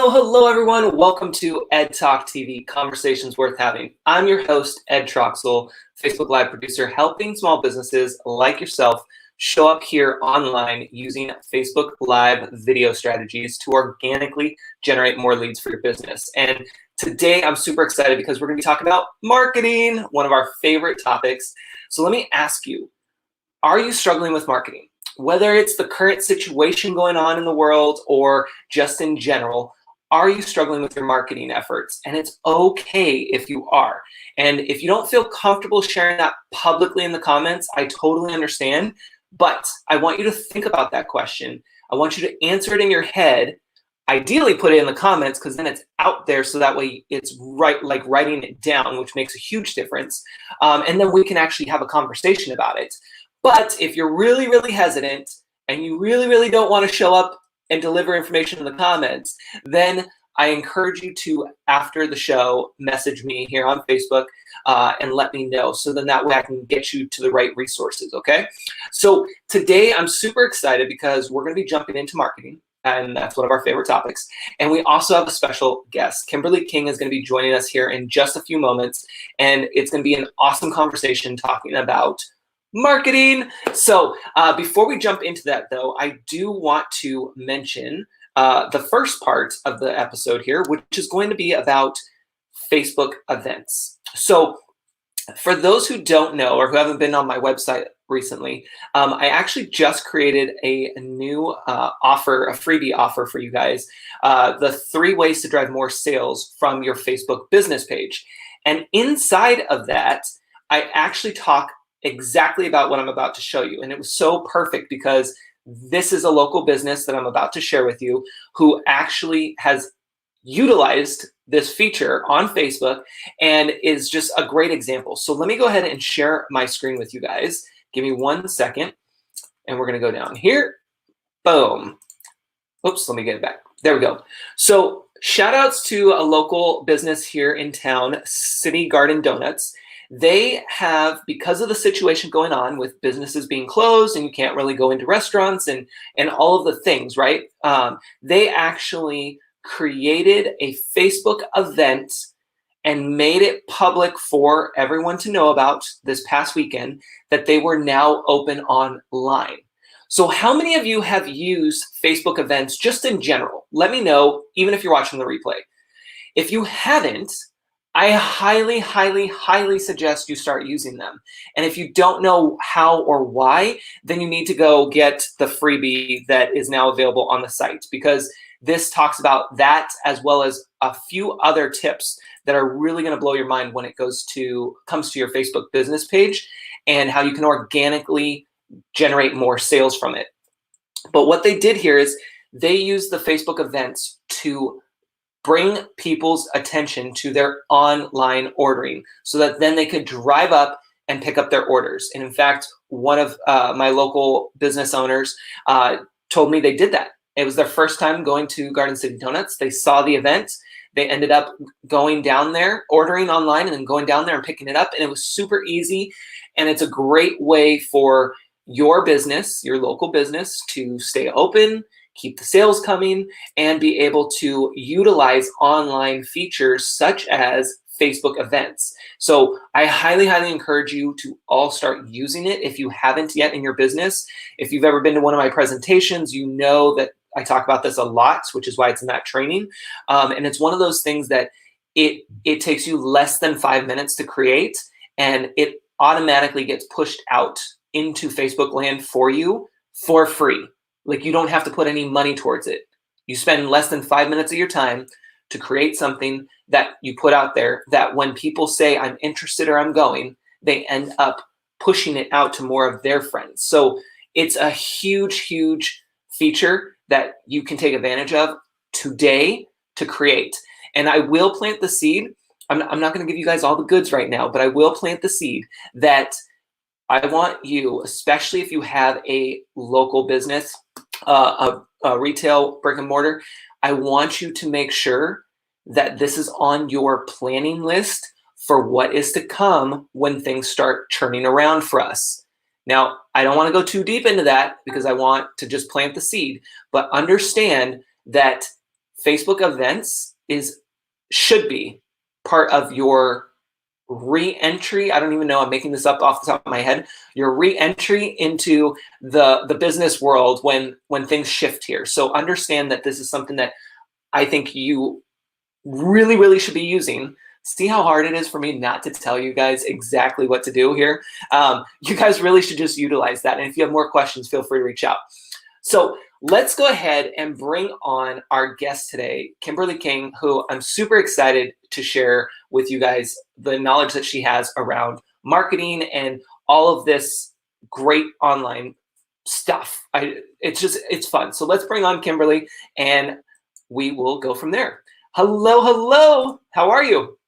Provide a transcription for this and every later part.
Hello, everyone. Welcome to Ed Talk TV, Conversations Worth Having. I'm your host, Ed Troxel, Facebook Live producer, helping small businesses like yourself show up here online using Facebook Live video strategies to organically generate more leads for your business. And today I'm super excited because we're going to be talking about marketing, one of our favorite topics. So let me ask you, are you struggling with marketing? Whether it's the current situation going on in the world or just in general, are you struggling with your marketing efforts? And it's okay if you are. And if you don't feel comfortable sharing that publicly in the comments, I totally understand. But I want you to think about that question. I want you to answer it in your head. Ideally, put it in the comments because then it's out there so that way it's like writing it down, which makes a huge difference. And then we can actually have a conversation about it. But if you're really hesitant and you really don't want to show up and deliver information in the comments, then I encourage you to, after the show, message me here on Facebook and let me know. So then that way I can get you to the right resources, okay? So today I'm super excited because we're going to be jumping into marketing. And that's one of our favorite topics. And we also have a special guest. Kimberly King is going to be joining us here in just a few moments. And it's going to be an awesome conversation talking about marketing. So before we jump into that, though, I do want to mention the first part of the episode here, which is going to be about Facebook events. So for those who don't know or who haven't been on my website recently, I actually just created a new offer, a freebie offer for you guys, the 3 ways to drive more sales from your Facebook business page. And inside of that, I actually talk exactly about what I'm about to show you. And it was so perfect because this is a local business that I'm about to share with you who actually has utilized this feature on Facebook and is just a great example. So let me go ahead and share my screen with you guys. Give me 1 second and we're going to go down here. Boom. Oops, let me get it back. There we go. So shout outs to a local business here in town, City Garden Donuts. They have, because of the situation going on with businesses being closed and you can't really go into restaurants and all of the things, right? They actually created a Facebook event and made it public for everyone to know about this past weekend that they were now open online. So how many of you have used Facebook events just in general? Let me know, even if you're watching the replay. If you haven't, I highly suggest you start using them. And if you don't know how or why, then you need to go get the freebie that is now available on the site, because this talks about that as well as a few other tips that are really going to blow your mind when it comes to your Facebook business page and how you can organically generate more sales from it. But what they did here is they used the Facebook events to bring people's attention to their online ordering so that then they could drive up and pick up their orders. And in fact, one of my local business owners told me they did that. It was their first time going to Garden City Donuts. They saw the event. They ended up going down there, ordering online, and then going down there and picking it up. And it was super easy. And it's a great way for your business, your local business, to stay open, keep the sales coming, and be able to utilize online features such as Facebook events. So I highly encourage you to all start using it if you haven't yet in your business. If you've ever been to one of my presentations, you know that I talk about this a lot, which is why it's in that training. And it's one of those things that it takes you less than 5 minutes to create, and it automatically gets pushed out into Facebook land for you for free. Like, you don't have to put any money towards it. You spend less than 5 minutes of your time to create something that you put out there that when people say, I'm interested or I'm going, they end up pushing it out to more of their friends. So it's a huge feature that you can take advantage of today to create. And I will plant the seed I'm not going to give you guys all the goods right now, but I will plant the seed that I want you, especially if you have a local business, a retail brick and mortar, I want you to make sure that this is on your planning list for what is to come when things start turning around for us. Now, I don't want to go too deep into that because I want to just plant the seed, but understand that Facebook events should be part of your re-entry. I don't even know, I'm making this up off the top of my head. Your re-entry into the business world when things shift here. So understand that this is something that I think you really, really should be using. See how hard it is for me not to tell you guys exactly what to do here. You guys really should just utilize that. And if you have more questions, feel free to reach out. So let's go ahead and bring on our guest today, Kimberly King, who I'm super excited to share with you guys the knowledge that she has around marketing and all of this great online stuff. It's fun. So let's bring on Kimberly and we will go from there. Hello, hello. How are you?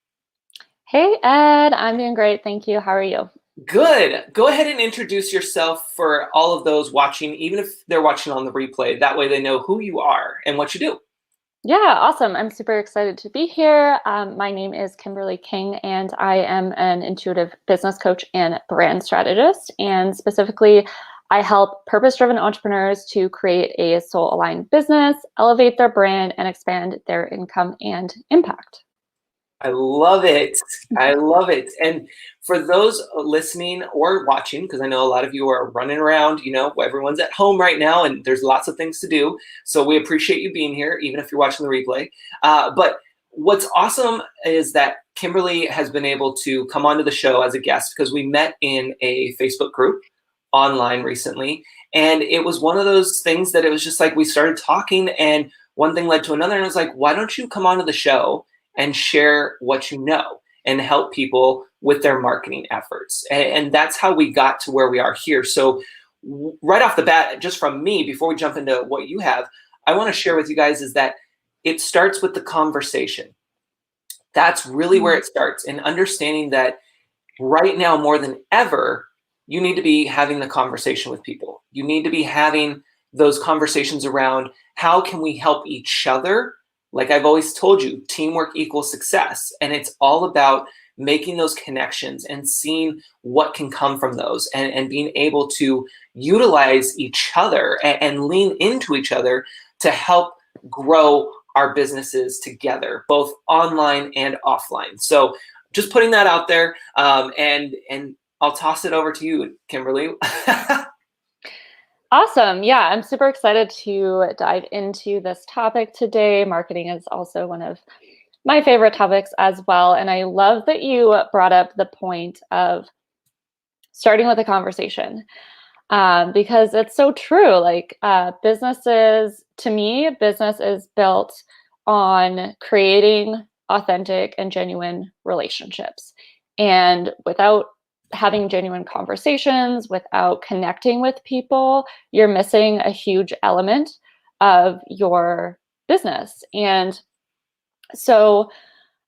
Hey, Ed. I'm doing great. Thank you. How are you? Good. Go ahead and introduce yourself for all of those watching, even if they're watching on the replay. That way they know who you are and what you do. Yeah, awesome. I'm super excited to be here. My name is Kimberly King, and I am an intuitive business coach and brand strategist. And specifically, I help purpose-driven entrepreneurs to create a soul-aligned business, elevate their brand, and expand their income and impact. I love it. I love it. And for those listening or watching, because I know a lot of you are running around, everyone's at home right now and there's lots of things to do. So we appreciate you being here, even if you're watching the replay. But what's awesome is that Kimberly has been able to come onto the show as a guest because we met in a Facebook group online recently. And it was one of those things that it was just like we started talking and one thing led to another. And I was like, why don't you come onto the show and share what you know and help people with their marketing efforts. And that's how we got to where we are here. So right off the bat, just from me, before we jump into what you have, I want to share with you guys is that it starts with the conversation. That's really where it starts. And understanding that right now, more than ever, you need to be having the conversation with people. You need to be having those conversations around how can we help each other. Like I've always told you, teamwork equals success. And it's all about making those connections and seeing what can come from those and being able to utilize each other and lean into each other to help grow our businesses together, both online and offline. So just putting that out there, and I'll toss it over to you, Kimberly. Awesome. Yeah, I'm super excited to dive into this topic today. Marketing is also one of my favorite topics as well. And I love that you brought up the point of starting with a conversation because it's so true. Like businesses, to me, business is built on creating authentic and genuine relationships. And without having genuine conversations, without connecting with people, you're missing a huge element of your business. And so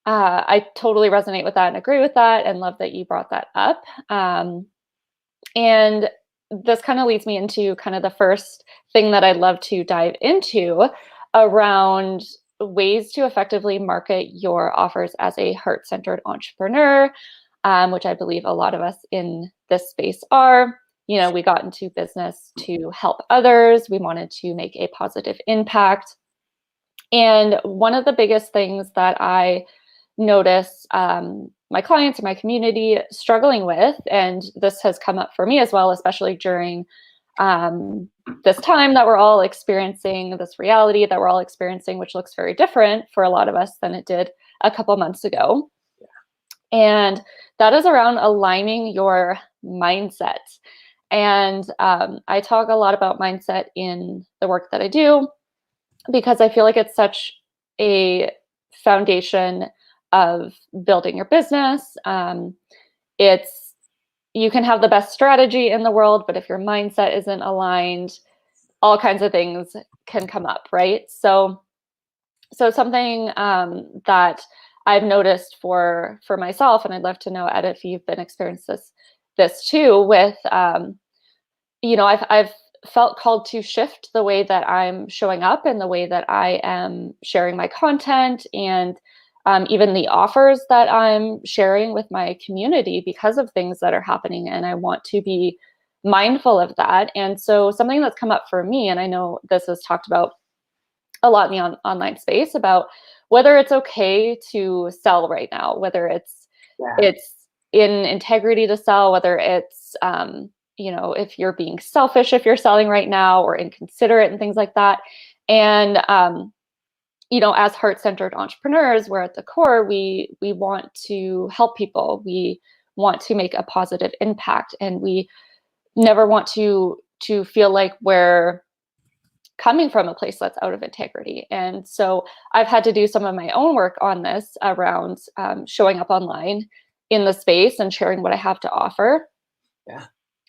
I totally resonate with that and agree with that and love that you brought that up. And this kind of leads me into kind of the first thing that I'd love to dive into around ways to effectively market your offers as a heart-centered entrepreneur, which I believe a lot of us in this space are. We got into business to help others. We wanted to make a positive impact. And one of the biggest things that I notice my clients or my community struggling with, and this has come up for me as well, especially during this time that we're all experiencing, this reality that we're all experiencing, which looks very different for a lot of us than it did a couple months ago. And that is around aligning your mindset. And I talk a lot about mindset in the work that I do because I feel like it's such a foundation of building your business. You can have the best strategy in the world, but if your mindset isn't aligned, all kinds of things can come up, right? So something that I've noticed for myself, and I'd love to know, Ed, if you've been experienced this too with, I've felt called to shift the way that I'm showing up and the way that I am sharing my content, and even the offers that I'm sharing with my community because of things that are happening. And I want to be mindful of that. And so something that's come up for me, and I know this is talked about a lot in the online space, about whether it's okay to sell right now, whether it's in integrity to sell, whether it's if you're being selfish if you're selling right now, or inconsiderate and things like that. And as heart-centered entrepreneurs, we're at the core, we want to help people, we want to make a positive impact, and we never want to feel like we're coming from a place that's out of integrity. And so I've had to do some of my own work on this around showing up online in the space and sharing what I have to offer. Yeah.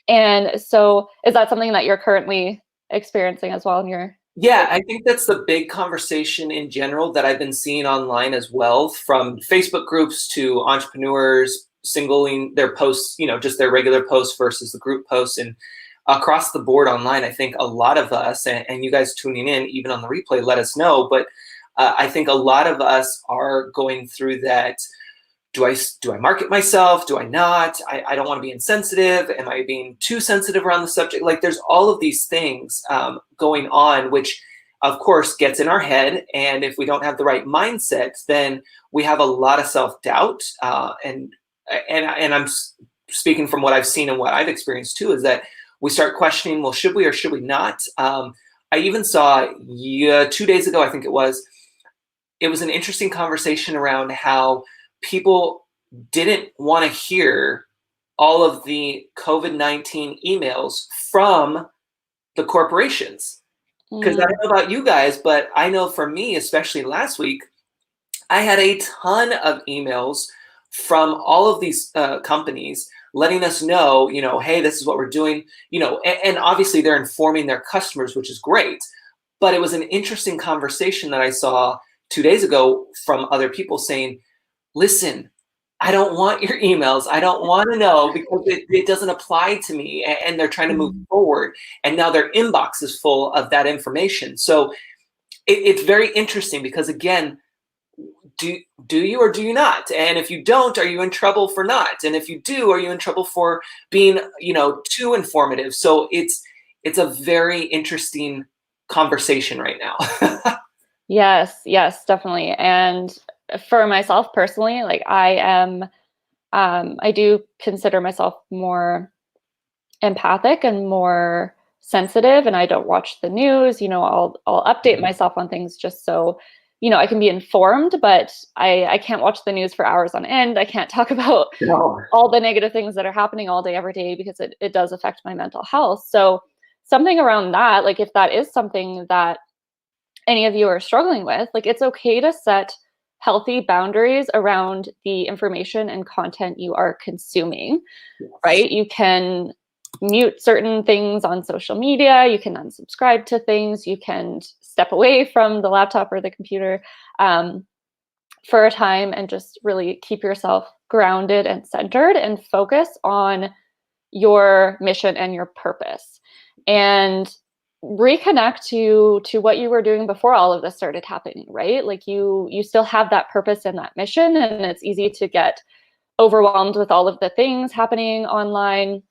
And so is that something that you're currently experiencing as well in your... Yeah, I think that's the big conversation in general that I've been seeing online as well, from Facebook groups to entrepreneurs singling their posts, just their regular posts versus the group posts. And across the board online, I think a lot of us, and you guys tuning in, even on the replay, let us know. But I think a lot of us are going through that. Do I market myself? Do I not? I don't want to be insensitive. Am I being too sensitive around the subject? Like, there's all of these things going on, which of course gets in our head. And if we don't have the right mindset, then we have a lot of self-doubt. And I'm speaking from what I've seen and what I've experienced too, is that we start questioning, well, should we or should we not? I even saw 2 days ago, I think it was an interesting conversation around how people didn't want to hear all of the COVID-19 emails from the corporations. Because I don't know about you guys, but I know for me, especially last week, I had a ton of emails from all of these companies letting us know, hey, this is what we're doing, and obviously they're informing their customers, which is great. But it was an interesting conversation that I saw 2 days ago from other people saying, listen, I don't want your emails. I don't want to know, because it doesn't apply to me. And they're trying to move forward. And now their inbox is full of that information. So it's very interesting, because again, do you or do you not? And if you don't, are you in trouble for not? And if you do, are you in trouble for being, too informative? So it's a very interesting conversation right now. Yes, definitely. And for myself personally, like I do consider myself more empathic and more sensitive, and I don't watch the news. I'll update myself on things just so, I can be informed, but I can't watch the news for hours on end. I can't talk about all the negative things that are happening all day, every day, because it does affect my mental health. So something around that, like if that is something that any of you are struggling with, like it's okay to set healthy boundaries around the information and content you are consuming, right? You can mute certain things on social media, you can unsubscribe to things, you can step away from the laptop or the computer for a time, and just really keep yourself grounded and centered and focus on your mission and your purpose, and reconnect to what you were doing before all of this started happening, right? Like you still have that purpose and that mission, and it's easy to get overwhelmed with all of the things happening online.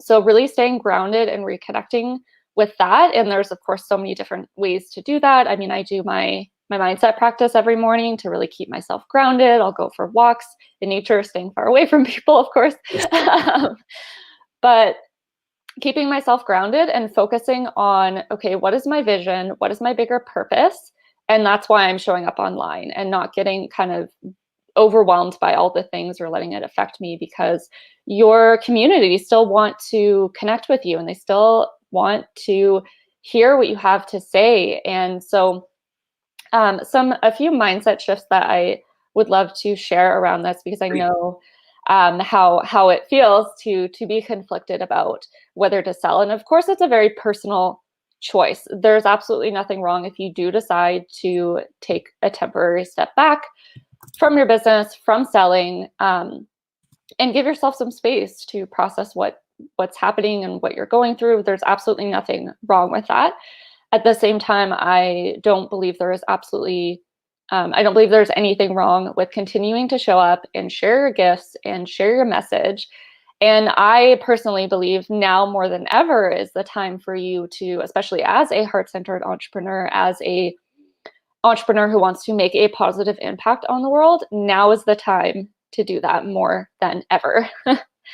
So really staying grounded and reconnecting with that. And there's of course so many different ways to do that. I mean, I do my mindset practice every morning to really keep myself grounded. I'll go for walks in nature, staying far away from people, of course. But keeping myself grounded and focusing on, okay, what is my vision? What is my bigger purpose? And that's why I'm showing up online, and not getting kind of overwhelmed by all the things or letting it affect me, because your community still want to connect with you, and they still want to hear what you have to say. And so a few mindset shifts that I would love to share around this, because I know how it feels to be conflicted about whether to sell. And of course, it's a very personal choice. There's absolutely nothing wrong if you do decide to take a temporary step back, from your business, from selling, and give yourself some space to process what's happening and what you're going through. There's absolutely nothing wrong with that. At the same time, I don't believe there's anything wrong with continuing to show up and share your gifts and share your message. And I personally believe now more than ever is the time for you to, especially as a heart-centered entrepreneur, as a entrepreneur who wants to make a positive impact on the world, now is the time to do that more than ever.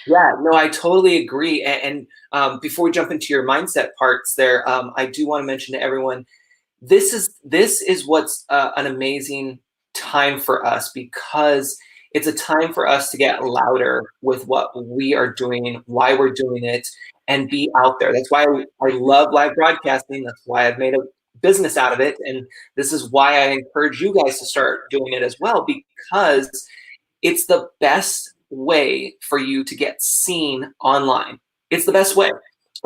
Yeah, no, I totally agree. And before we jump into your mindset parts there, I do want to mention to everyone, this is what's an amazing time for us, because it's a time for us to get louder with what we are doing, why we're doing it, and be out there. That's why I love live broadcasting. That's why I've made a business out of it. And this is why I encourage you guys to start doing it as well, because it's the best way for you to get seen online. It's the best way.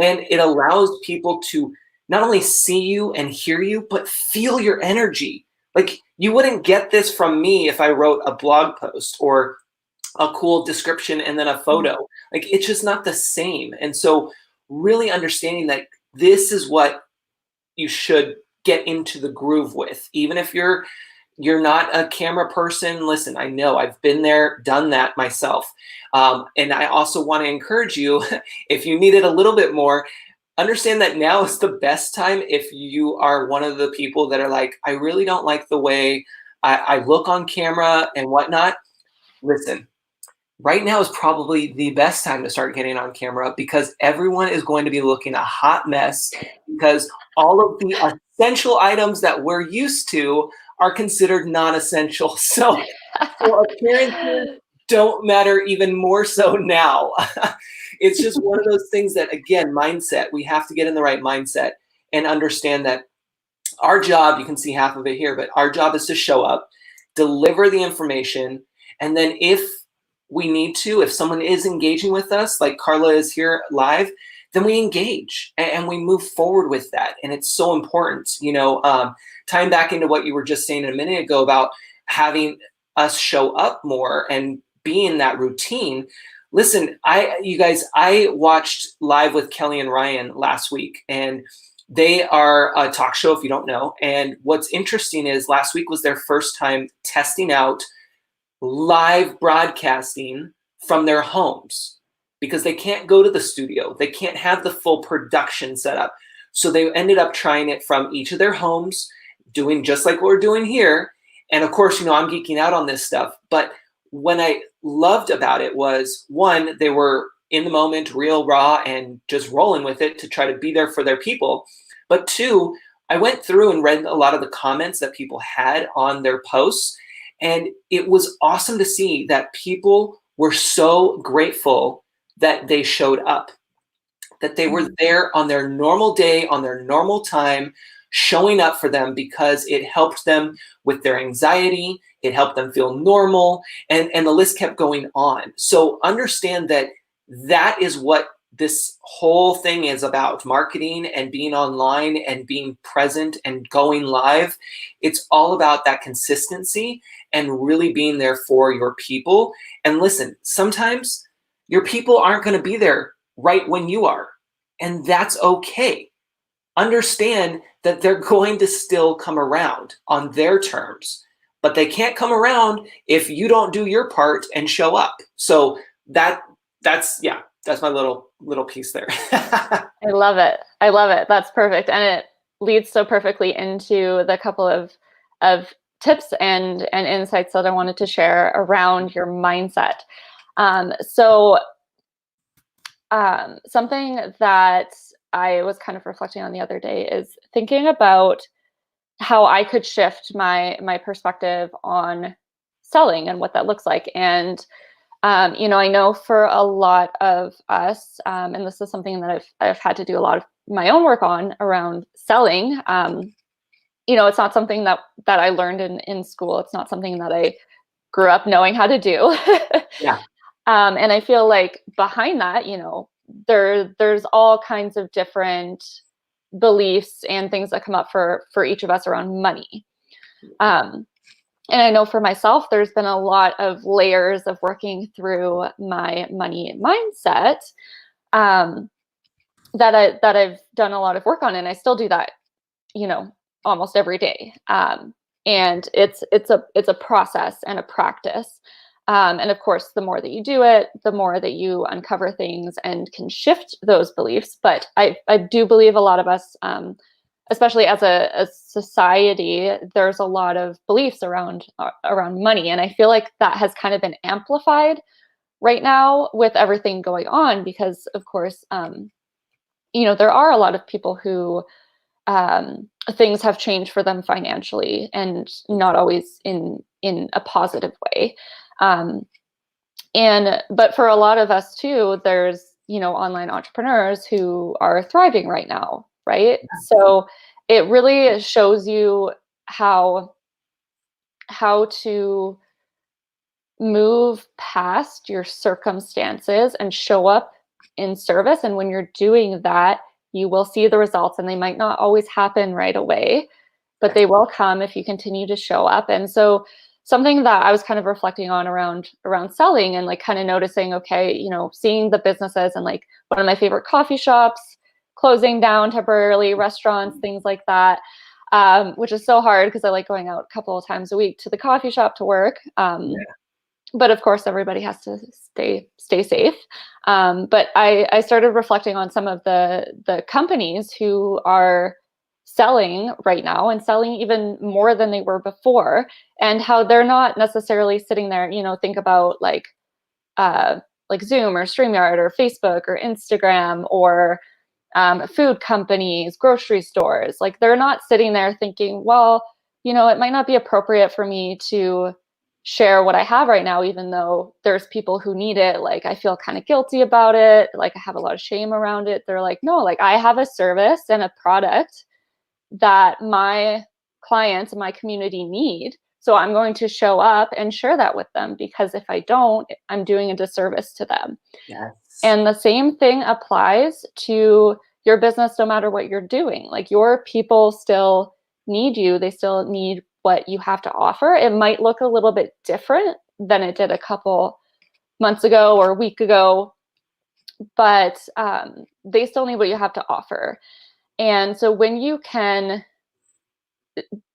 And it allows people to not only see you and hear you, but feel your energy. Like, you wouldn't get this from me if I wrote a blog post or a cool description and then a photo. Like, it's just not the same. And so really understanding that this is what you should get into the groove with. Even if you're not a camera person, listen, I know I've been there, done that myself. And I also want to encourage you, if you need it a little bit more, understand that now is the best time if you are one of the people that are like, I really don't like the way I look on camera and whatnot. Listen, right now is probably the best time to start getting on camera, because everyone is going to be looking a hot mess, because all of the essential items that we're used to are considered non-essential. So appearances don't matter even more so now. It's just one of those things that, again, mindset, we have to get in the right mindset and understand that our job, you can see half of it here, but our job is to show up, deliver the information, and then if we need to, if someone is engaging with us, like Carla is here live, then we engage and we move forward with that. And it's so important, tying back into what you were just saying a minute ago about having us show up more and be in that routine. Listen, I watched Live with Kelly and Ryan last week, and they are a talk show, if you don't know. And what's interesting is last week was their first time testing out live broadcasting from their homes, because they can't go to the studio. They can't have the full production set up. So they ended up trying it from each of their homes, doing just like what we're doing here. And of course, I'm geeking out on this stuff. But what I loved about it was, one, they were in the moment, real raw, and just rolling with it to try to be there for their people. But two, I went through and read a lot of the comments that people had on their posts. And it was awesome to see that people were so grateful that they showed up, that they were there on their normal day, on their normal time, showing up for them, because it helped them with their anxiety. It helped them feel normal, and the list kept going on. So understand that that is what this whole thing is about: marketing and being online and being present and going live. It's all about that consistency and really being there for your people. And listen, sometimes your people aren't going to be there right when you are, and that's okay. Understand that they're going to still come around on their terms, but they can't come around if you don't do your part and show up. So that's my little piece there. I love it. I love it. That's perfect. And it leads so perfectly into the couple of tips and insights that I wanted to share around your mindset. Something that I was kind of reflecting on the other day is thinking about how I could shift my perspective on selling and what that looks like. And I know for a lot of us, and this is something that I've had to do a lot of my own work on around selling. It's not something that I learned in school. It's not something that I grew up knowing how to do. Yeah. And I feel like behind that, there's all kinds of different beliefs and things that come up for each of us around money. And I know for myself, there's been a lot of layers of working through my money mindset that I've done a lot of work on, and I still do that, almost every day. And it's a process and a practice. And of course, the more that you do it, the more that you uncover things and can shift those beliefs. But I do believe a lot of us, especially as a society, there's a lot of beliefs around money, and I feel like that has kind of been amplified right now with everything going on, because of course, there are a lot of people who things have changed for them financially, and not always in a positive way. But for a lot of us too, there's, online entrepreneurs who are thriving right now, right? Yeah. So it really shows you how to move past your circumstances and show up in service. And when you're doing that, you will see the results, and they might not always happen right away, but they will come if you continue to show up. And so something that I was kind of reflecting on around selling, and like kind of noticing, okay, seeing the businesses, and like one of my favorite coffee shops closing down temporarily, restaurants, things like that, which is so hard because I like going out a couple of times a week to the coffee shop to work. But of course, everybody has to stay safe. But I started reflecting on some of the companies who are selling right now, and selling even more than they were before, and how they're not necessarily sitting there. Think about like Zoom or StreamYard or Facebook or Instagram, or food companies, grocery stores. Like, they're not sitting there thinking, well, it might not be appropriate for me to share what I have right now, even though there's people who need it. Like, I feel kind of guilty about it. Like, I have a lot of shame around it. They're like, no, like, I have a service and a product that my clients and my community need. So I'm going to show up and share that with them, because if I don't, I'm doing a disservice to them. Yes. And the same thing applies to your business, no matter what you're doing. Like, your people still need you. They still need what you have to offer. It might look a little bit different than it did a couple months ago or a week ago, but they still need what you have to offer. And so when you can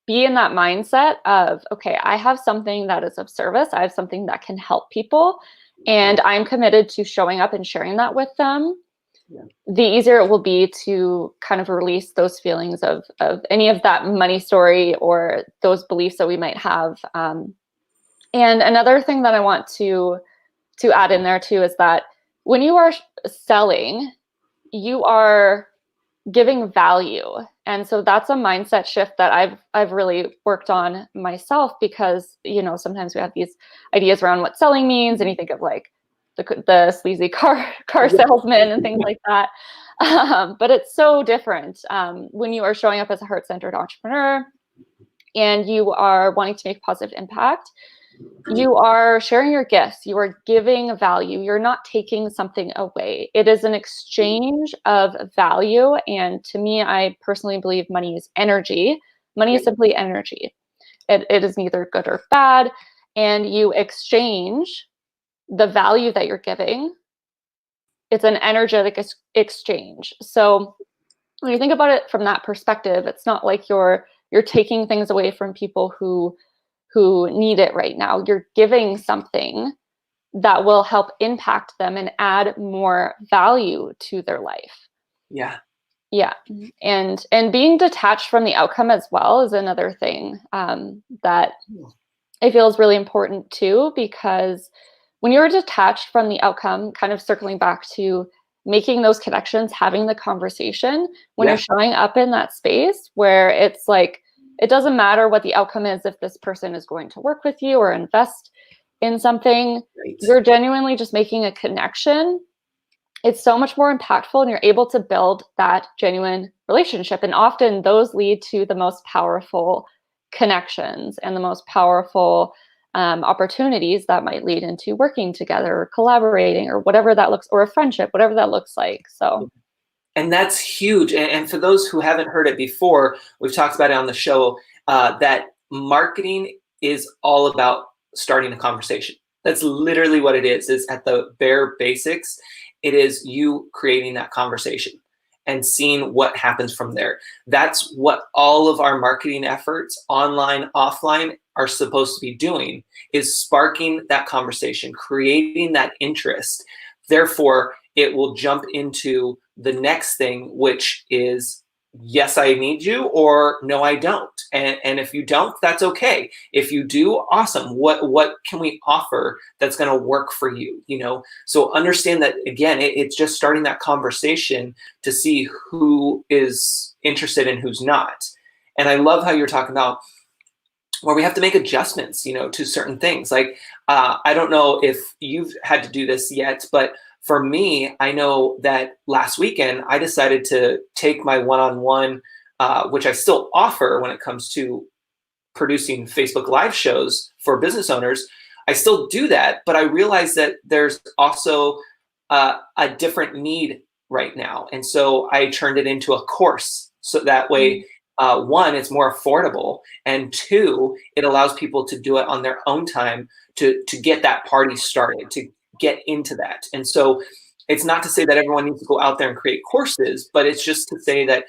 be in that mindset of, okay, I have something that is of service, I have something that can help people, and I'm committed to showing up and sharing that with them, the easier it will be to kind of release those feelings of any of that money story or those beliefs that we might have. And another thing that I want to add in there too is that when you are selling, you are giving value. And so that's a mindset shift that I've really worked on myself, because sometimes we have these ideas around what selling means, and you think of like the sleazy car salesman and things like that. But it's so different when you are showing up as a heart-centered entrepreneur and you are wanting to make positive impact. You are sharing your gifts. You are giving value. You're not taking something away. It is an exchange of value. And to me, I personally believe money is energy. Money is simply energy. It is neither good or bad. And you exchange the value that you're giving. It's an energetic exchange. So when you think about it from that perspective, it's not like you're taking things away from people who need it right now. You're giving something that will help impact them and add more value to their life. Yeah. Yeah. And being detached from the outcome as well is another thing that I feel is really important too, because when you're detached from the outcome, kind of circling back to making those connections, having the conversation, when you're showing up in that space where it's like, it doesn't matter what the outcome is, if this person is going to work with you or invest in something, you're genuinely just making a connection. It's so much more impactful, and you're able to build that genuine relationship. And often those lead to the most powerful connections and the most powerful opportunities that might lead into working together or collaborating or whatever that looks, or a friendship, whatever that looks like. So. And that's huge. And for those who haven't heard it before, we've talked about it on the show, that marketing is all about starting a conversation. That's literally what it is at the bare basics. It is you creating that conversation and seeing what happens from there. That's what all of our marketing efforts, online, offline, are supposed to be doing, is sparking that conversation, creating that interest. Therefore, it will jump into the next thing, which is, yes, I need you, or no, I don't. And if you don't, that's okay. If you do, awesome. What can we offer that's going to work for you? So understand that, again, it's just starting that conversation to see who is interested and who's not. And I love how you're talking about where we have to make adjustments, to certain things. Like, I don't know if you've had to do this yet, but for me, I know that last weekend I decided to take my one-on-one, which I still offer when it comes to producing Facebook Live shows for business owners. I still do that, but I realized that there's also a different need right now. And so I turned it into a course. So that way, one, it's more affordable, and two, it allows people to do it on their own time to get that party started, to get into that. And so it's not to say that everyone needs to go out there and create courses, but it's just to say that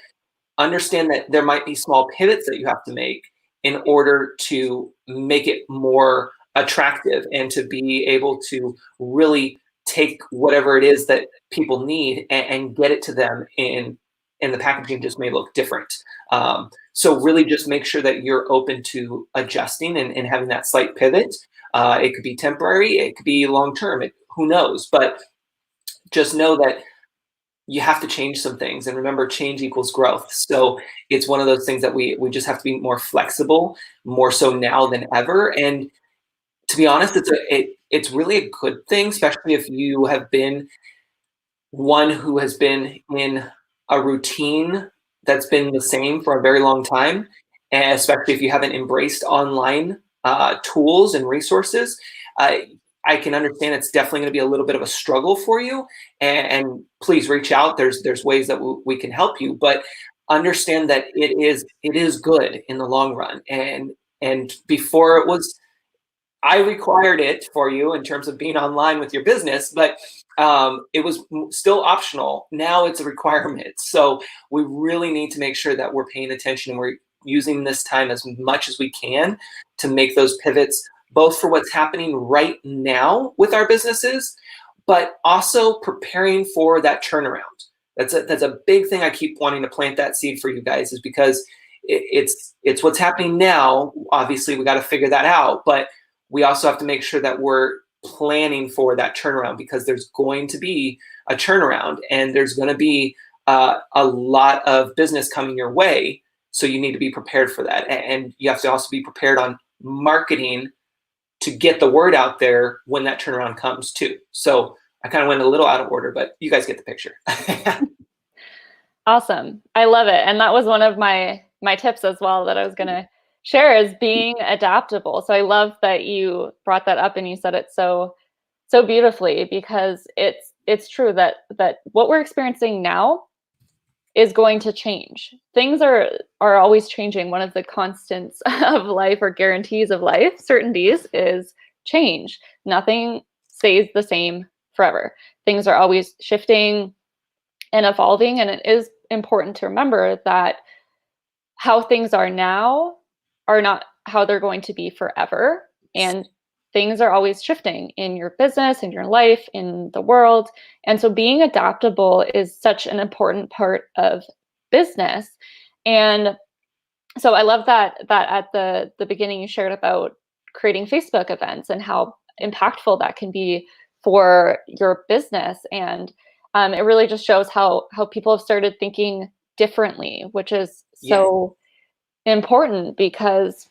understand that there might be small pivots that you have to make in order to make it more attractive and to be able to really take whatever it is that people need and get it to them in the packaging just may look different. So really just make sure that you're open to adjusting and having that slight pivot. It could be temporary, it could be long-term, who knows, but just know that you have to change some things. And remember, change equals growth. So it's one of those things that we just have to be more flexible, more so now than ever. And to be honest, it's really a good thing, especially if you have been one who has been in a routine that's been the same for a very long time, and especially if you haven't embraced online tools and resources. I can understand it's definitely going to be a little bit of a struggle for you, and please reach out. There's ways that we can help you, but understand that it is good in the long run. And before it was, I required it for you in terms of being online with your business, but it was still optional. Now it's a requirement. So we really need to make sure that we're paying attention and we're using this time as much as we can to make those pivots, both for what's happening right now with our businesses, but also preparing for that turnaround. That's a big thing. I keep wanting to plant that seed for you guys, is because it's what's happening now. Obviously, we got to figure that out, but we also have to make sure that we're planning for that turnaround, because there's going to be a turnaround and there's going to be a lot of business coming your way. So you need to be prepared for that. And you have to also be prepared on marketing to get the word out there when that turnaround comes too. So I kind of went a little out of order, but you guys get the picture. Awesome. I love it. And that was one of my tips as well that I was going to share, is being adaptable. So I love that you brought that up and you said it so beautifully, because it's true that what we're experiencing now is going to change. Things are always changing. One of the constants of life, or guarantees of life, certainties, is change. Nothing stays the same forever. Things are always shifting and evolving, and it is important to remember that how things are now are not how they're going to be forever. And things are always shifting in your business, in your life, in the world. And so being adaptable is such an important part of business. And so I love that at the beginning you shared about creating Facebook events and how impactful that can be for your business. And it really just shows how people have started thinking differently, which is so important, because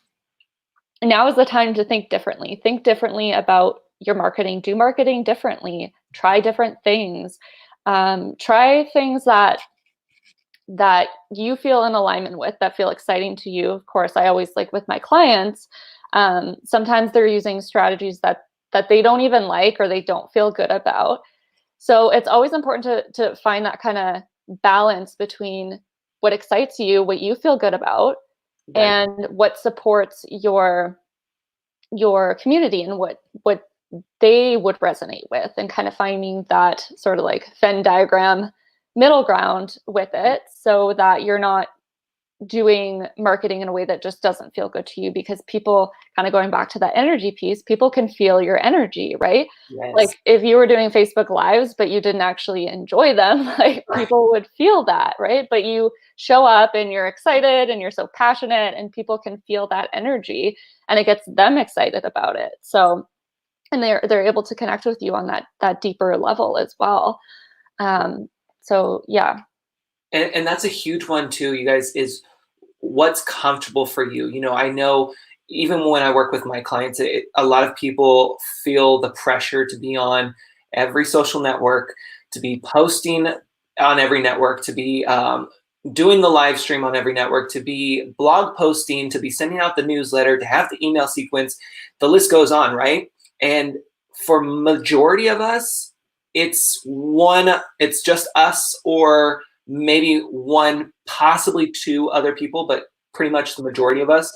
now is the time to think differently. Think differently about your marketing. Do marketing differently. Try different things. Try things that you feel in alignment with, that feel exciting to you. Of course, I always, like with my clients, sometimes they're using strategies that they don't even like or they don't feel good about. So it's always important to find that kind of balance between what excites you, what you feel good about, and what supports your your community and what they would resonate with, and kind of finding that sort of like Venn diagram middle ground with it, so that you're not doing marketing in a way that just doesn't feel good to you, because people, kind of going back to that energy piece, people can feel your energy, right? Yes. Like if you were doing Facebook lives but you didn't actually enjoy them, like people would feel that, right? But you show up and you're excited and you're so passionate, and people can feel that energy, and it gets them excited about it. So, and they're able to connect with you on that deeper level as well. So yeah. And that's a huge one too, you guys, is what's comfortable for you. I know even when I work with my clients, a lot of people feel the pressure to be on every social network, to be posting on every network, to be doing the live stream on every network, to be blog posting, to be sending out the newsletter, to have the email sequence. The list goes on, right? And for majority of us, it's just us, or maybe one, possibly two other people, but pretty much the majority of us,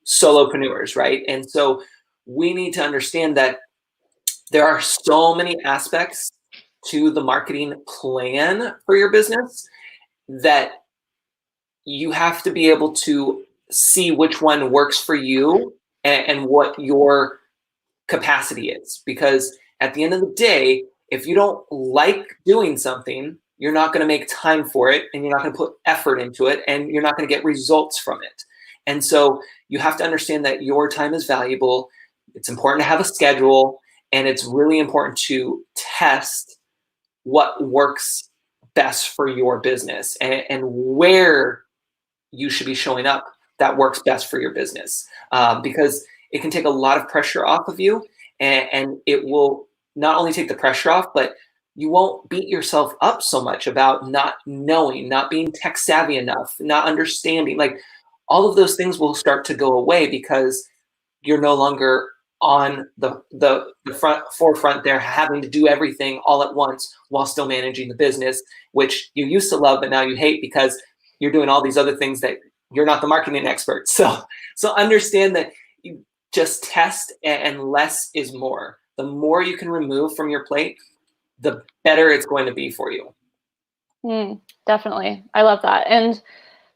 solopreneurs, right? And so we need to understand that there are so many aspects to the marketing plan for your business that you have to be able to see which one works for you and what your capacity is. Because at the end of the day, if you don't like doing something, you're not going to make time for it, and you're not going to put effort into it, and you're not going to get results from it. And so you have to understand that your time is valuable. It's important to have a schedule, and it's really important to test what works best for your business, and where you should be showing up that works best for your business, because it can take a lot of pressure off of you, and it will not only take the pressure off, but you won't beat yourself up so much about not knowing, not being tech savvy enough, not understanding. Like, all of those things will start to go away because you're no longer on the forefront there, having to do everything all at once while still managing the business, which you used to love but now you hate because you're doing all these other things that you're not the marketing expert. So understand that you just test, and less is more. The more you can remove from your plate, the better it's going to be for you. Definitely. I love that. And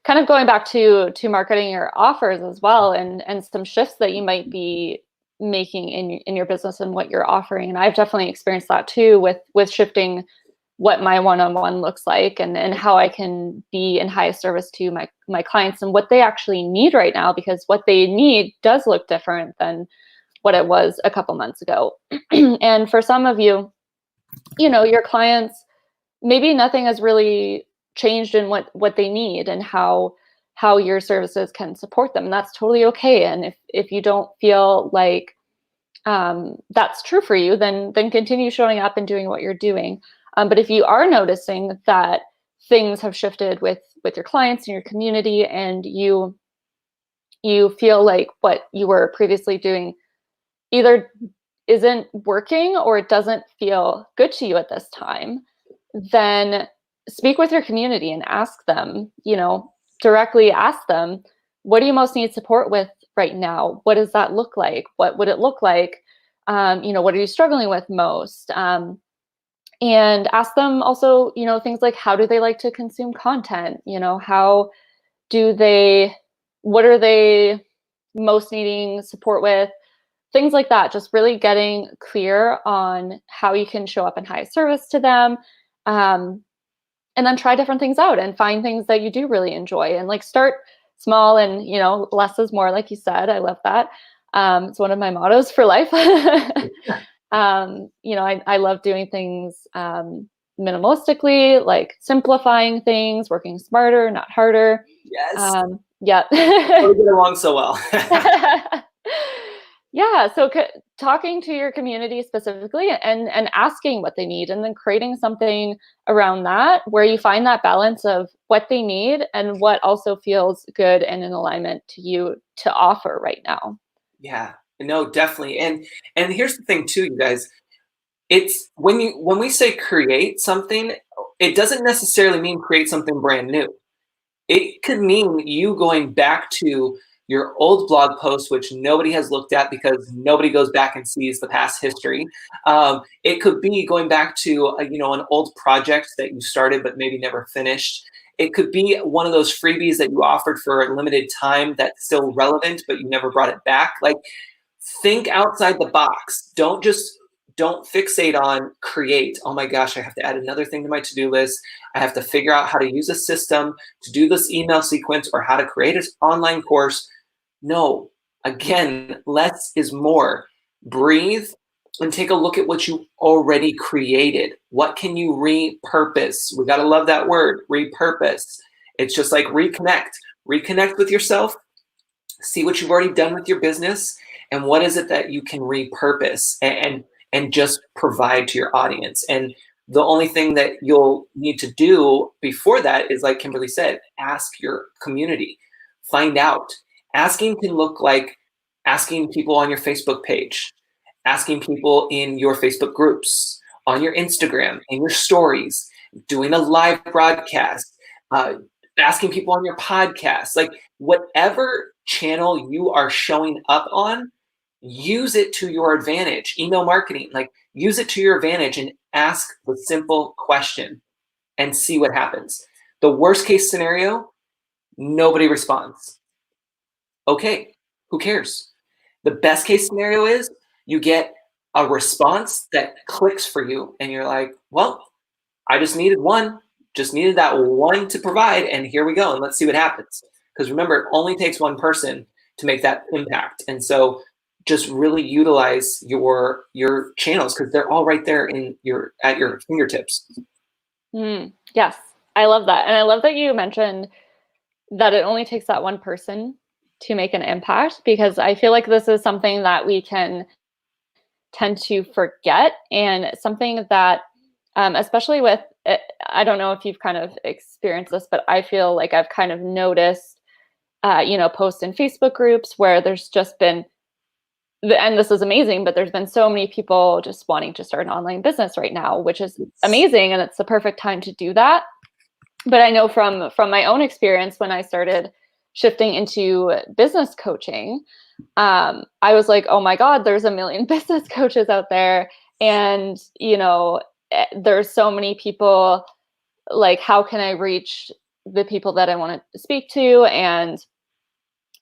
kind of going back to marketing your offers as well, and some shifts that you might be making in your business and what you're offering. And I've definitely experienced that too, with shifting what my one-on-one looks like, and how I can be in highest service to my clients and what they actually need right now, because what they need does look different than what it was a couple months ago. And for some of you, your clients, maybe nothing has really changed in what they need and how your services can support them. And that's totally okay. And if you don't feel like that's true for you, then continue showing up and doing what you're doing. But if you are noticing that things have shifted with your clients and your community, and you feel like what you were previously doing either isn't working or it doesn't feel good to you at this time, then speak with your community and ask them, directly ask them, what do you most need support with right now? What does that look like? What would it look like? What are you struggling with most? And ask them also, things like, how do they like to consume content? How do they, what are they most needing support with? Things like that. Just really getting clear on how you can show up in highest service to them. And then try different things out and find things that you do really enjoy, and like start small, and less is more, like you said. I love that. It's one of my mottos for life. I love doing things minimalistically, like simplifying things, working smarter, not harder. Yes. Yeah. We get along so well. Yeah. So talking to your community specifically, and asking what they need, and then creating something around that where you find that balance of what they need and what also feels good and in alignment to you to offer right now. Yeah, no, definitely. And here's the thing too, you guys. It's when we say create something, it doesn't necessarily mean create something brand new. It could mean you going back to your old blog post, which nobody has looked at because nobody goes back and sees the past history. It could be going back to an old project that you started but maybe never finished. It could be one of those freebies that you offered for a limited time that's still relevant, but you never brought it back. Like, think outside the box. Don't fixate on create. Oh my gosh, I have to add another thing to my to-do list. I have to figure out how to use a system to do this email sequence or how to create an online course. No, again, less is more. Breathe and take a look at what you already created. What can you repurpose? We got to love that word, repurpose. It's just like reconnect. Reconnect with yourself. See what you've already done with your business and what is it that you can repurpose and just provide to your audience. And the only thing that you'll need to do before that is, like Kimberly said, ask your community. Find out. Asking can look like asking people on your Facebook page, asking people in your Facebook groups, on your Instagram, in your stories, doing a live broadcast, asking people on your podcast. Like, whatever channel you are showing up on, use it to your advantage. Email marketing, like, use it to your advantage and ask the simple question and see what happens. The worst case scenario, nobody responds. Okay, who cares? The best case scenario is you get a response that clicks for you and you're like, well, I just needed that one to provide, and here we go, and let's see what happens. Because remember, it only takes one person to make that impact. And so just really utilize your channels because they're all right there at your fingertips. Yes, I love that. And I love that you mentioned that it only takes that one person to make an impact, because I feel like this is something that we can tend to forget, and something that, especially with, I don't know if you've kind of experienced this, but I feel like I've kind of noticed, posts in Facebook groups where there's just been, and this is amazing, but there's been so many people just wanting to start an online business right now, which is amazing. And it's the perfect time to do that. But I know from my own experience, when I started shifting into business coaching, I was like, oh my God, there's a million business coaches out there. And, there's so many people, like, how can I reach the people that I want to speak to? And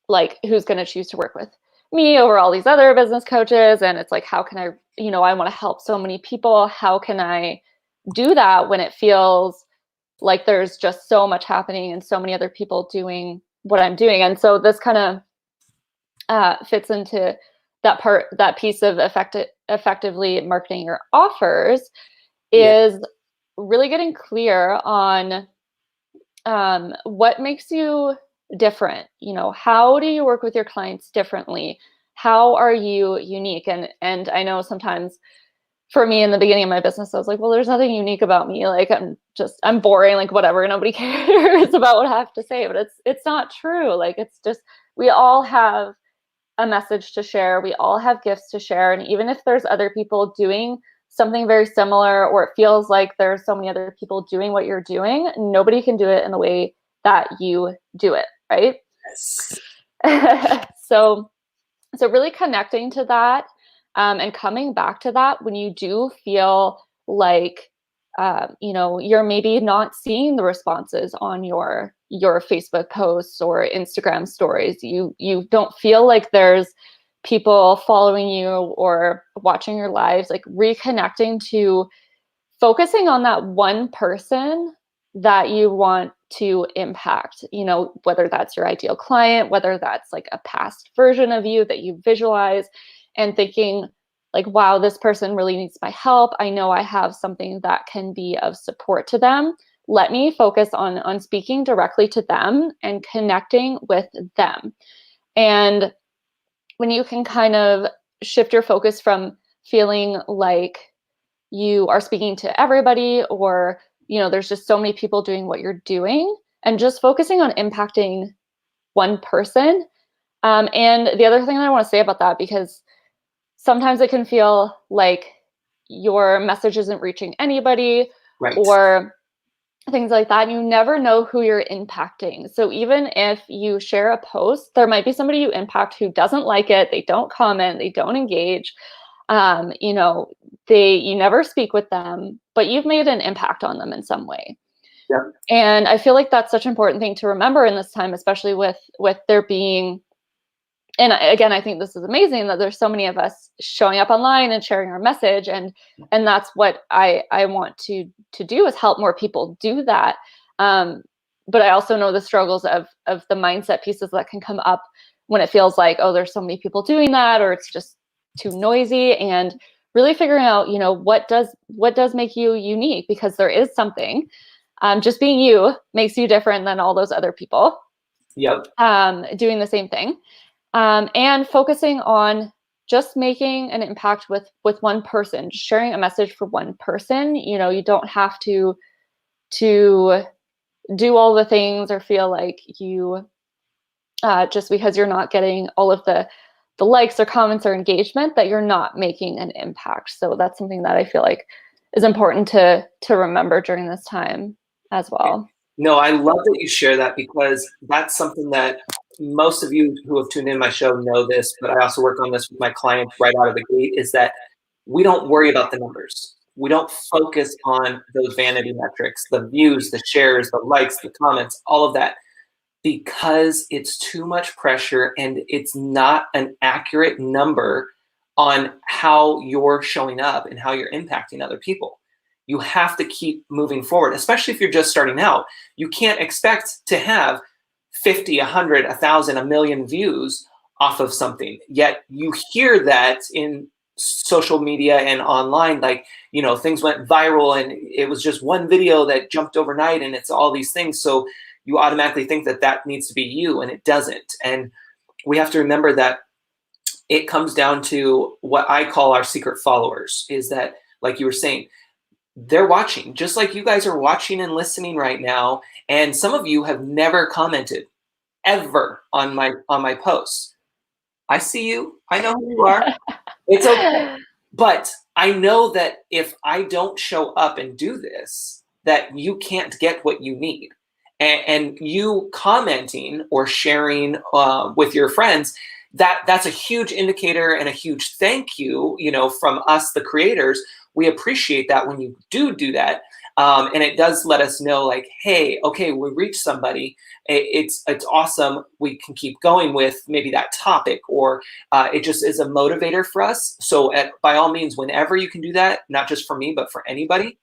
like, who's going to choose to work with me over all these other business coaches? And it's like, how can I, I want to help so many people. How can I do that when it feels like there's just so much happening and so many other people doing what I'm doing? And so this kind of fits into that piece of effectively marketing your offers, is really getting clear on what makes you different. How do you work with your clients differently? How are you unique? And I know sometimes for me in the beginning of my business, I was like, well, there's nothing unique about me. Like, I'm boring, like whatever, nobody cares about what I have to say. But it's not true. Like, it's just, we all have a message to share. We all have gifts to share. And even if there's other people doing something very similar, or it feels like there's so many other people doing what you're doing, nobody can do it in the way that you do it, right? Yes. So really connecting to that, and coming back to that when you do feel like, you're maybe not seeing the responses on your Facebook posts or Instagram stories. You don't feel like there's people following you or watching your lives. Like, reconnecting to focusing on that one person that you want to impact, whether that's your ideal client, whether that's like a past version of you that you visualize, and thinking like, wow, this person really needs my help. I know I have something that can be of support to them. Let me focus on speaking directly to them and connecting with them. And when you can kind of shift your focus from feeling like you are speaking to everybody, or, there's just so many people doing what you're doing, and just focusing on impacting one person. And the other thing that I want to say about that, because sometimes it can feel like your message isn't reaching anybody, right, or things like that. You never know who you're impacting. So even if you share a post, there might be somebody you impact who doesn't like it, they don't comment, they don't engage. You know, you never speak with them, but you've made an impact on them in some way. Yeah. And I feel like that's such an important thing to remember in this time, especially with there being, and again, I think this is amazing that there's so many of us showing up online and sharing our message, and that's what I want to do, is help more people do that. But I also know the struggles of the mindset pieces that can come up when it feels like, oh, there's so many people doing that, or it's just too noisy, and really figuring out, you know, what does make you unique, because there is something. Just being you makes you different than all those other people. Yep. Doing the same thing. And focusing on just making an impact with one person, just sharing a message for one person. You know, you don't have to do all the things or feel like you, just because you're not getting all of the likes or comments or engagement, that you're not making an impact. So that's something that I feel like is important to remember during this time as well. No, I love that you share that, because that's something that most of you who have tuned in my show know this, but I also work on this with my clients right out of the gate, is that we don't worry about the numbers. We don't focus on those vanity metrics, the views, the shares, the likes, the comments, all of that, because it's too much pressure and it's not an accurate number on how you're showing up and how you're impacting other people. You have to keep moving forward, especially if you're just starting out. You can't expect to have 50, 100, 1,000, 1,000,000 views off of something. Yet you hear that in social media and online, like, you know, things went viral and it was just one video that jumped overnight and it's all these things. So you automatically think that that needs to be you, and it doesn't. And we have to remember that it comes down to what I call our secret followers, is that, like you were saying, they're watching, just like you guys are watching and listening right now. And some of you have never commented ever on my posts. I see you. I know who you are. It's okay. But I know that if I don't show up and do this, that you can't get what you need. And you commenting or sharing with your friends, that's a huge indicator and a huge thank you, you know, from us, the creators. We appreciate that when you do that. And it does let us know, like, hey, okay, we reached somebody. It's awesome. We can keep going with maybe that topic, or it just is a motivator for us. So by all means, whenever you can do that, not just for me, but for anybody,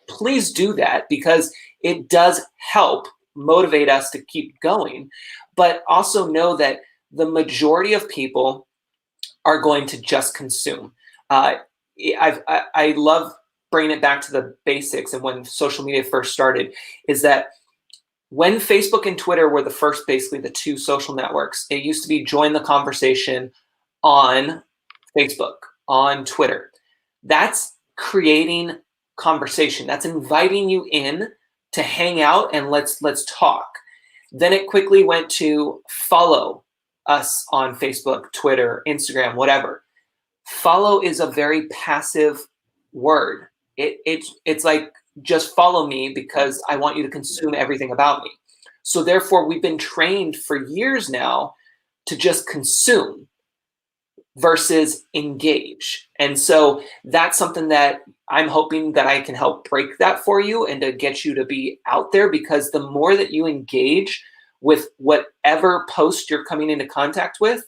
please do that, because it does help motivate us to keep going. But also know that the majority of people are going to just consume. I love bringing it back to the basics, and when social media first started, is that when Facebook and Twitter were the first, basically the two social networks, it used to be join the conversation on Facebook, on Twitter. That's creating conversation. That's inviting you in to hang out and let's talk. Then it quickly went to follow us on Facebook, Twitter, Instagram, whatever. Follow is a very passive word. It's like, just follow me because I want you to consume everything about me. So therefore, we've been trained for years now to just consume versus engage. And so that's something that I'm hoping that I can help break that for you and to get you to be out there, because the more that you engage with whatever post you're coming into contact with,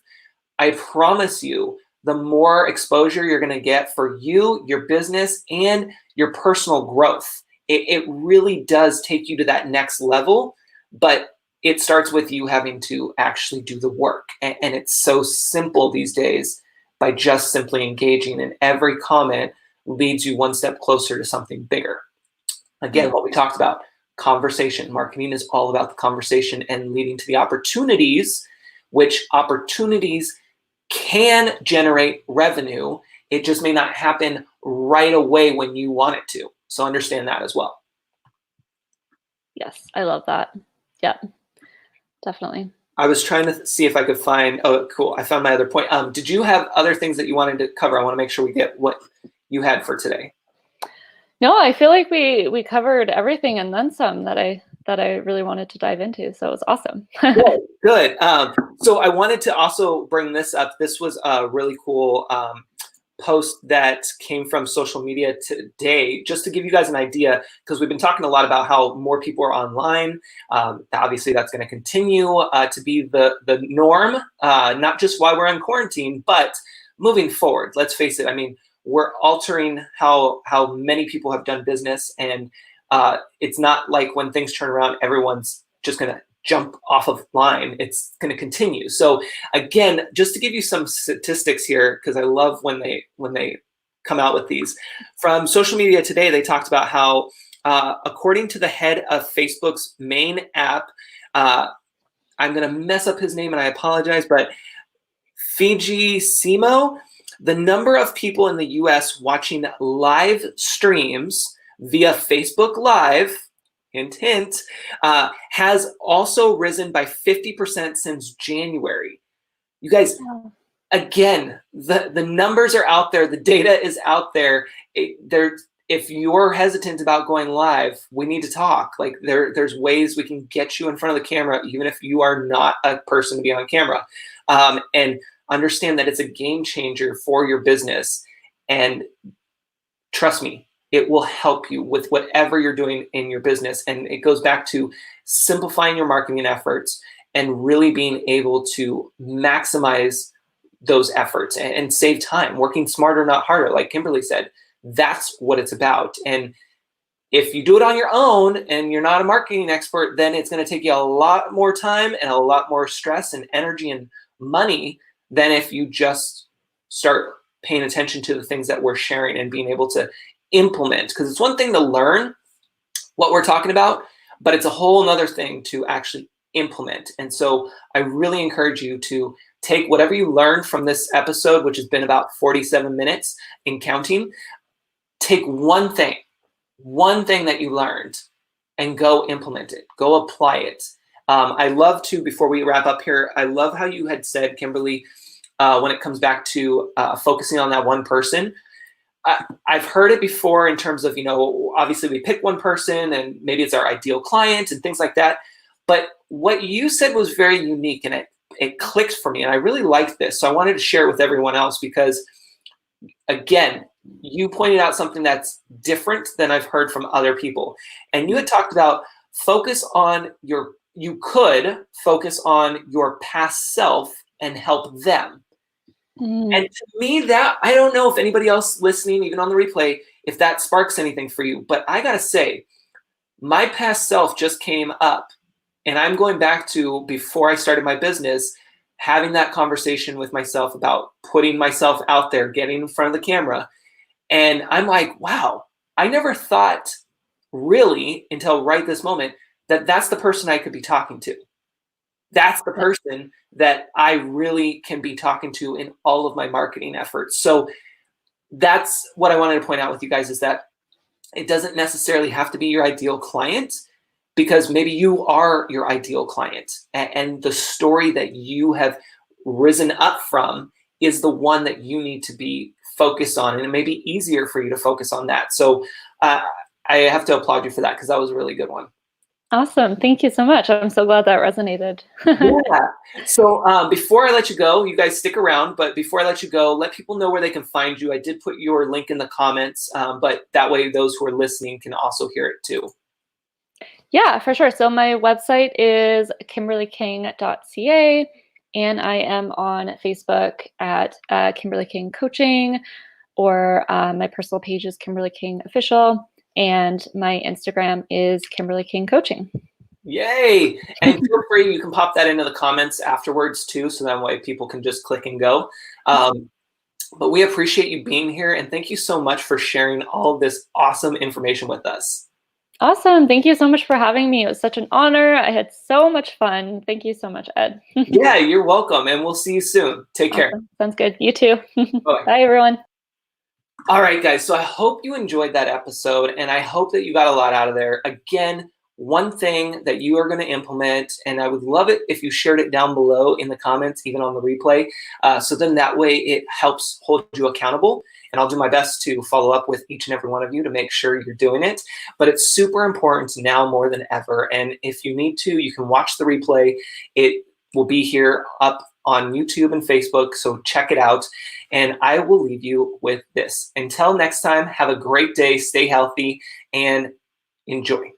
I promise you, the more exposure you're going to get for you, your business, and your personal growth. It really does take you to that next level, but it starts with you having to actually do the work. And it's so simple these days, by just simply engaging, and every comment leads you one step closer to something bigger. Again, what we talked about, conversation. Marketing is all about the conversation and leading to the opportunities, which opportunities can generate revenue. It just may not happen right away when you want it to. So understand that as well. Yes, I love that. Yeah, definitely. I was trying to see if I could find, oh, cool. I found my other point. Did you have other things that you wanted to cover? I want to make sure we get what you had for today. No, I feel like we covered everything and then some that I really wanted to dive into. So it was awesome. Good, good. So I wanted to also bring this up. This was a really cool post that came from social media today, just to give you guys an idea, because we've been talking a lot about how more people are online. Obviously, that's going to continue to be the norm, not just while we're in quarantine, but moving forward. Let's face it. I mean, we're altering how many people have done business, and it's not like when things turn around, everyone's just going to jump off of line. It's going to continue. So again, just to give you some statistics here, because I love when they come out with these. From social media today, they talked about how according to the head of Facebook's main app, I'm going to mess up his name and I apologize, but Fiji Simo, the number of people in the US watching live streams via Facebook Live, hint, hint, has also risen by 50% since January. You guys, again, the numbers are out there. The data is out there. If you're hesitant about going live, we need to talk. Like there's ways we can get you in front of the camera, even if you are not a person to be on camera. And understand that it's a game changer for your business. And trust me, it will help you with whatever you're doing in your business. And it goes back to simplifying your marketing efforts and really being able to maximize those efforts and save time, working smarter, not harder. Like Kimberly said, that's what it's about. And if you do it on your own and you're not a marketing expert, then it's going to take you a lot more time and a lot more stress and energy and money than if you just start paying attention to the things that we're sharing and being able to implement. Because it's one thing to learn what we're talking about, but it's a whole nother thing to actually implement. And so I really encourage you to take whatever you learned from this episode, which has been about 47 minutes and counting. Take one thing that you learned and go implement it, go apply it. I love to, before we wrap up here, I love how you had said, Kimberly, when it comes back to focusing on that one person. I've heard it before in terms of, obviously we pick one person and maybe it's our ideal client and things like that. But what you said was very unique and it clicked for me. And I really liked this. So I wanted to share it with everyone else because, again, you pointed out something that's different than I've heard from other people. And you had talked about you could focus on your past self and help them. And to me, that, I don't know if anybody else listening, even on the replay, if that sparks anything for you, but I gotta say, my past self just came up and I'm going back to before I started my business, having that conversation with myself about putting myself out there, getting in front of the camera. And I'm like, wow, I never thought really until right this moment that that's the person I could be talking to. That's the person that I really can be talking to in all of my marketing efforts. So that's what I wanted to point out with you guys, is that it doesn't necessarily have to be your ideal client, because maybe you are your ideal client and the story that you have risen up from is the one that you need to be focused on. And it may be easier for you to focus on that. So I have to applaud you for that, because that was a really good one. Awesome. Thank you so much. I'm so glad that resonated. Yeah. So before I let you go, you guys stick around, but before I let you go, let people know where they can find you. I did put your link in the comments, but that way those who are listening can also hear it too. Yeah, for sure. So my website is kimberlyking.ca, and I am on Facebook at Kimberly King Coaching, or my personal page is Kimberly King Official, and my Instagram is Kimberly King Coaching. Yay! And feel free, you can pop that into the comments afterwards too, so that way people can just click and go. But we appreciate you being here, and thank you so much for sharing all of this awesome information with us. Awesome. Thank you so much for having me. It was such an honor. I had so much fun. Thank you so much, Ed. Yeah, you're welcome, and we'll see you soon. Take care. Sounds good. You too. Bye. Bye, everyone. All right, guys. So I hope you enjoyed that episode, and I hope that you got a lot out of there. Again, one thing that you are going to implement, and I would love it if you shared it down below in the comments, even on the replay. So then that way it helps hold you accountable. and I'll do my best to follow up with each and every one of you to make sure you're doing it. But it's super important now more than ever. And if you need to, you can watch the replay. It will be here up on YouTube and Facebook, so check it out. And I will leave you with this. Until next time, have a great day, stay healthy, and enjoy.